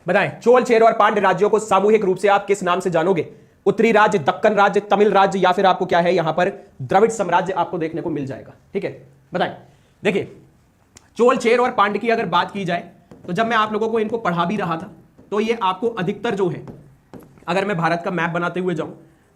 बताएं, चोल, चेर और पांड्य राज्यों को सामूहिक रूप से आप किस नाम से जानोगे? उत्तरी राज्य, दक्कन राज्य, तमिल राज्य, या फिर आपको क्या है यहां पर द्रविड़ साम्राज्य आपको देखने को मिल जाएगा। ठीक है, बताएं। देखिए, चोल, चेर और पांड्य की अगर बात की जाए तो जब मैं आप लोगों को इनको पढ़ा भी रहा था तो ये आपको अधिकतर जो है, अगर मैं भारत का मैप बनाते हुए जाऊं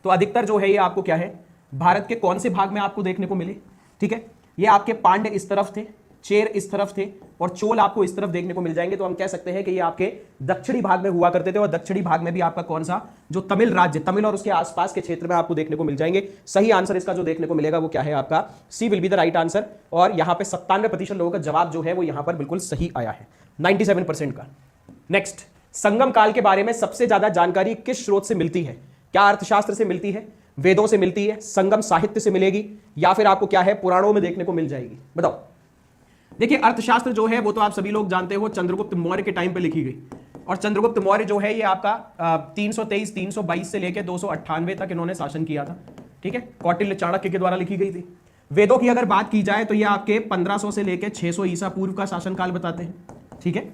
तो अधिकतर जो है ये आपको क्या है, भारत के कौन से भाग में आपको देखने को मिले? ठीक है, ये आपके पांड्य इस तरफ थे, चेर इस तरफ थे और चोल आपको इस तरफ देखने को मिल जाएंगे। तो हम कह सकते हैं कि ये आपके दक्षिणी भाग में हुआ करते थे और दक्षिणी भाग में भी आपका कौन सा, जो तमिल राज्य, तमिल और उसके आसपास के क्षेत्र में आपको देखने को मिल जाएंगे। सही आंसर इसका जो देखने को मिलेगा वो क्या है आपका, C will be the right answer. और यहां पे 97% लोगों का जवाब जो है वो यहां पर बिल्कुल सही आया है, 97% का। नेक्स्ट, संगम काल के बारे में सबसे ज्यादा जानकारी किस स्रोत से मिलती है? क्या अर्थशास्त्र से मिलती है, वेदों से मिलती है, संगम साहित्य से मिलेगी, या फिर आपको क्या है पुराणों में देखने को मिल जाएगी? बताओ। देखिए, अर्थशास्त्र जो है वो तो आप सभी लोग जानते हो चंद्रगुप्त मौर्य के टाइम पे लिखी गई, और चंद्रगुप्त मौर्य जो है ये आपका 323 322 से लेकर 298 तक इन्होंने शासन किया था। ठीक है, कौटिल्य चाणक्य के द्वारा लिखी गई थी। वेदों की अगर बात की जाए तो ये आपके 1500 से लेकर 600 ईसा पूर्व का शासनकाल बताते हैं। ठीक है,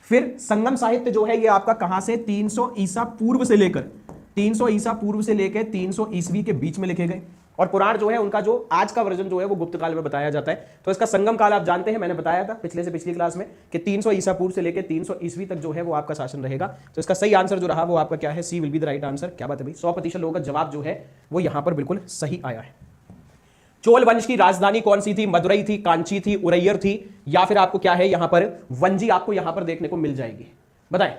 फिर संगम साहित्य जो है ये आपका कहां से, 300 ईसा पूर्व से लेकर 300 ईसा पूर्व से लेकर 300 ईस्वी के बीच में लिखे गए। और पुराण जो है उनका जो आज का वर्जन जो है वो गुप्त काल में बताया जाता है। तो इसका संगम काल आप जानते हैं, मैंने बताया था पिछले से पिछली क्लास में कि 300 ईसा पूर्व से लेकर 300 ईस्वी तक जो है वो आपका शासन रहेगा। तो इसका सही आंसर जो रहा वो आपका क्या है, C will be the right answer. क्या बात है भाई, 100% लोगों का जवाब जो है वो यहां पर बिल्कुल सही आया है। चोल वंश की राजधानी कौन सी थी? मदुरई थी, कांची थी, उरैयर थी, या फिर आपको क्या है यहां पर वंजी आपको यहां पर देखने को मिल जाएगी? बताएं,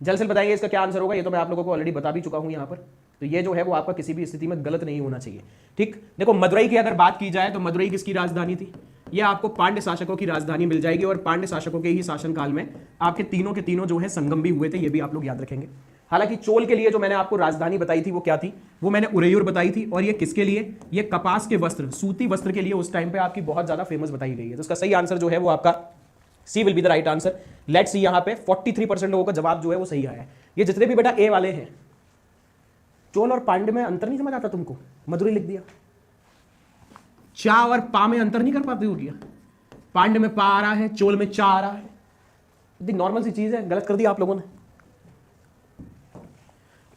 जल्द से बताएंगे इसका क्या आंसर होगा। ये तो मैं आप लोगों को ऑलरेडी बता भी चुका हूं यहां पर। तो ये जो है वो आपका किसी भी स्थिति में गलत नहीं होना चाहिए। ठीक, देखो मदुरई की अगर बात की जाए तो मदुरई किसकी राजधानी थी? ये आपको पांड्य शासकों की राजधानी मिल जाएगी, और पांड्य शासकों के ही शासनकाल में आपके तीनों के तीनों जो है संगम भी हुए थे, ये भी आप लोग याद रखेंगे। हालांकि चोल के लिए जो मैंने आपको राजधानी बताई थी वो क्या थी, वो मैंने उरैयूर बताई थी, और ये किसके लिए, ये कपास के वस्त्र, सूती वस्त्र के लिए उस टाइम पे आपकी बहुत ज्यादा फेमस बताई गई है। तो इसका सही आंसर जो है वो आपका C will be the right answer. Let's see, यहां पे 43% लोगों का जवाब जो है वो सही आया है। ये जितने भी बेटा ए वाले हैं, चोल और पांड्य में अंतर नहीं समझ आता तुमको, मदुरई लिख दिया। चा और पा में अंतर नहीं कर पाते हो क्या? पांड्य में पा आ रहा है, चोल में चा आ रहा है। इतनी नॉर्मल सी चीज है, गलत कर दिया आप लोगों ने।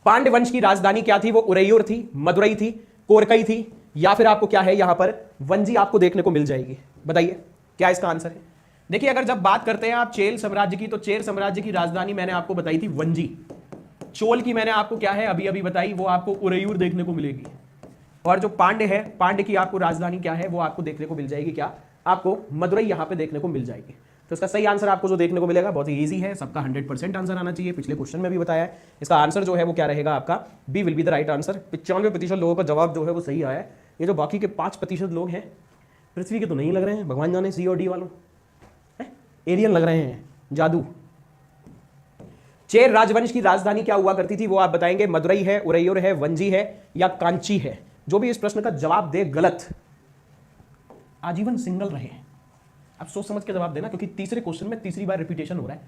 पांड्य वंश की राजधानी क्या थी? वो उरैयूर थी, मदुरई थी, कोरकई थी, या फिर आपको क्या है यहां पर वंजी आपको देखने को मिल जाएगी? बताइए क्या इसका आंसर है। देखिए, अगर जब बात करते हैं आप चेल साम्राज्य की, तो चेर साम्राज्य की राजधानी मैंने आपको बताई थी वंजी। चोल की मैंने आपको क्या है अभी अभी बताई, वो आपको उरैयूर देखने को मिलेगी। और जो पांड्य है, पांड्य की आपको राजधानी क्या है, वो आपको देखने को मिल जाएगी, क्या आपको मदुरई यहां पे देखने को मिल जाएगी। तो इसका सही आंसर आपको जो देखने को मिलेगा बहुत ही ईजी है, सबका 100% आंसर आना चाहिए, पिछले क्वेश्चन में भी बताया है। इसका आंसर जो है वो क्या रहेगा आपका, B will be the right answer. 95% लोगों का जवाब जो है वो सही आया है। ये जो बाकी के 5% लोग हैं पृथ्वी के तो नहीं लग रहे हैं, भगवान जाने सी और डी वालों, एलियन लग रहे हैं, जादू। चेर राजवंश की राजधानी क्या हुआ करती थी वो आप बताएंगे? मदुरई है, उरैयूर है, वंजी है, या कांची है? जो भी इस प्रश्न का जवाब दे गलत, आजीवन सिंगल रहे। अब सोच समझ के जवाब देना, क्योंकि तीसरे क्वेश्चन में तीसरी बार रिपीटेशन हो रहा है।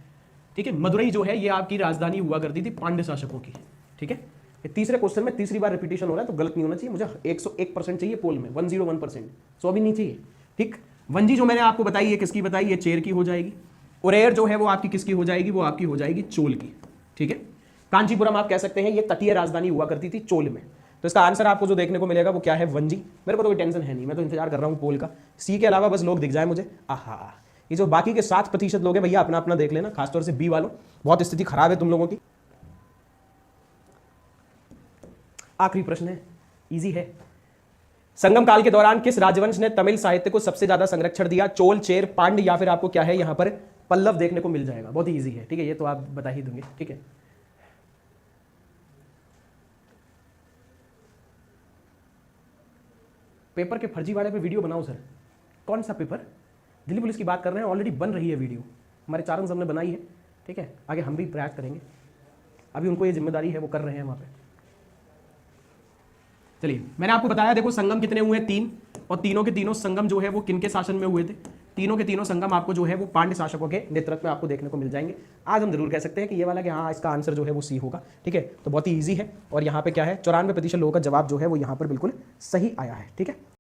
ठीक है, मदुरई जो है ये आपकी राजधानी हुआ करती थी पांड्य शासकों की। ठीक है, ये तीसरे क्वेश्चन में तीसरी बार रिपीटेशन हो रहा है, तो गलत नहीं होना चाहिए। मुझे 101% चाहिए पोल में, 101%, 100 भी नहीं चाहिए। ठीक, वंजी जो मैंने आपको बताई है किसकी बताई, ये चेर की हो जाएगी। उरैयर जो है वो आपकी किसकी हो जाएगी, वो आपकी हो जाएगी चोल की। ठीक है, कांचीपुरम आप कह सकते हैं ये तटीय राजधानी हुआ करती थी चोल में। तो इसका आंसर आपको जो देखने को मिलेगा वो क्या है, वंजी। मेरे को तो कोई टेंशन है नहीं, मैं तो इंतजार कर रहा हूँ पोल का। सी के अलावा बस लोग दिख जाए मुझे। आहा, ये जो बाकी के 7% लोग हैं भैया अपना अपना देख लेना, खासतौर से बी वालों, बहुत स्थिति खराब है तुम लोगों की। आखिरी प्रश्न है, इजी है। संगम काल के दौरान किस राजवंश ने तमिल साहित्य को सबसे ज्यादा संरक्षण दिया? चोल, चेर, पांड्य, या फिर आपको क्या है यहां पर पल्लव देखने को मिल जाएगा? बहुत ही इजी है। ठीक है, ये तो आप बता ही देंगे। ठीक है, पेपर के फर्जी वाले पे वीडियो बनाओ सर। कौन सा पेपर? दिल्ली पुलिस की बात कर रहे हैं, ऑलरेडी बन रही है वीडियो, हमारे चारण साहब ने बनाई है। ठीक है, आगे हम भी प्रयास करेंगे, अभी उनको ये जिम्मेदारी है, वो कर रहे हैं वहां पे। चलिए, मैंने आपको बताया, देखो संगम कितने हुए, 3, और तीनों के तीनों संगम जो है वो किनके शासन में हुए थे? तीनों के तीनों संगम आपको जो है वो पांड्य शासकों के नेतृत्व में आपको देखने को मिल जाएंगे। आज हम जरूर कह सकते हैं कि ये वाला कि हाँ इसका आंसर जो है वो सी होगा। ठीक है, तो बहुत ही ईजी है, और यहाँ पे क्या है 94% लोगों का जवाब जो है वो यहाँ पर बिल्कुल सही आया है। ठीक है।